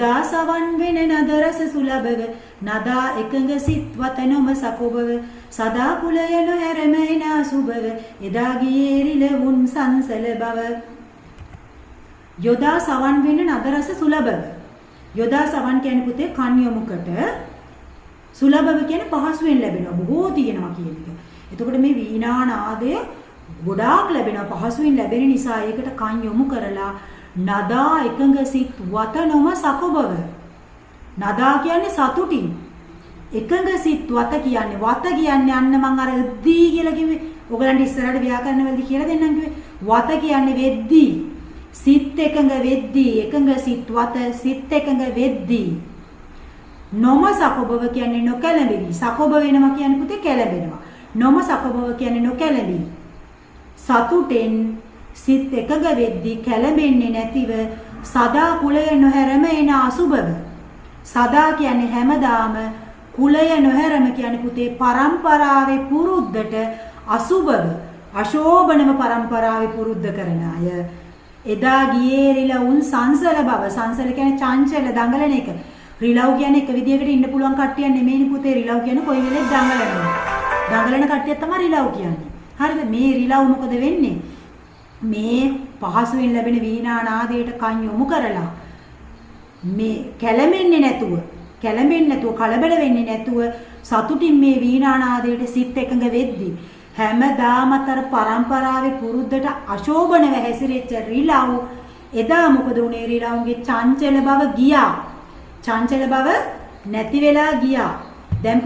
දාසවන් වෙන නදරස සුලබව නදා එකඟ සිත් වතනොම සකොබව සදා කුලය නොහැරම එන අසුබව එදා ගියේ රිලවුන් සංසල බව. යොදා සවන් වෙන නදරස සුලබව. යොදා සවන් කියන්නේ පුතේ කන් යොමුකට, සුලබව කියන්නේ පහසුවෙන් ලැබෙනවා, බොහෝ තියෙනවා කියන එක. එතකොට මේ වීණා නාදය ගොඩාක් ලැබෙනවා, පහසුවෙන් ලැබෙන නිසා ඒකට කන් යොමු කරලා නදා එකඟ සිත් වතනොම සකොබව. නදා කියන්නේ සතුටින්, එකඟ සිත් වත කියන්නේ, වත කියන්නේ අන්න මම අර දී කියලා කිව්වේ. ඔයගලන්ට ඉස්සරහට ව්‍යාකරණ වලදී කියලා දෙන්නම් කිව්වේ. වත කියන්නේ වෙද්දී, සිත් එකඟ වෙද්දී, එකඟ සිත් වත, සිත් එකඟ වෙද්දී. නොම සකොබව කියන්නේ නොකැළඹෙවි. සකොබ වෙනවා කියන්නේ පුතේ කැළඹෙනවා. නොම සකොබව කියන්නේ නොකැළඹෙවි. සතුටෙන් සිත් එකඟ වෙද්දී කැළඹෙන්නේ නැතිව සදා කුලය නොහැරම එන අසුබව. සදා කියන්නේ හැමදාම, කුලය නොහැරම කියන්නේ පුතේ පරම්පරාවේ පුරුද්දට අසුබව, අශෝභනම පරම්පරාවේ පුරුද්ද කරන අය. එදා ගියේ රිලවුන් සංසල බව. සංසල කියන්නේ චංචල, දඟලන එක. රිලව් කියන්නේ එක විදියකට ඉන්න පුළුවන් කට්ටිය නෙමෙයිනේ පුතේ. රිලව් කියන්නේ කොයි වෙලෙත් දඟලනවා. දඟලන කට්ටිය තමයි රිලව් කියන්නේ. හරිද? මේ රිලව් මොකද වෙන්නේ? මේ පහසුවෙන් ලැබෙන වීණා නාදයට කන් යොමු කරලා මේ කැළඹෙන්නේ නැතුව, කලබල වෙන්නේ නැතුව සතුටින් මේ වීණා නාදයට සිත් එකඟ වෙද්දී හැමදාම අතර පරම්පරාවේ පුරුද්දට අශෝභනව හැසිරෙච්ච රිලව් එදා මොකද උනේ? රිලව්ගේ චංචල බව ගියා. චංචල බව නැති වෙලා ගියා. දැන්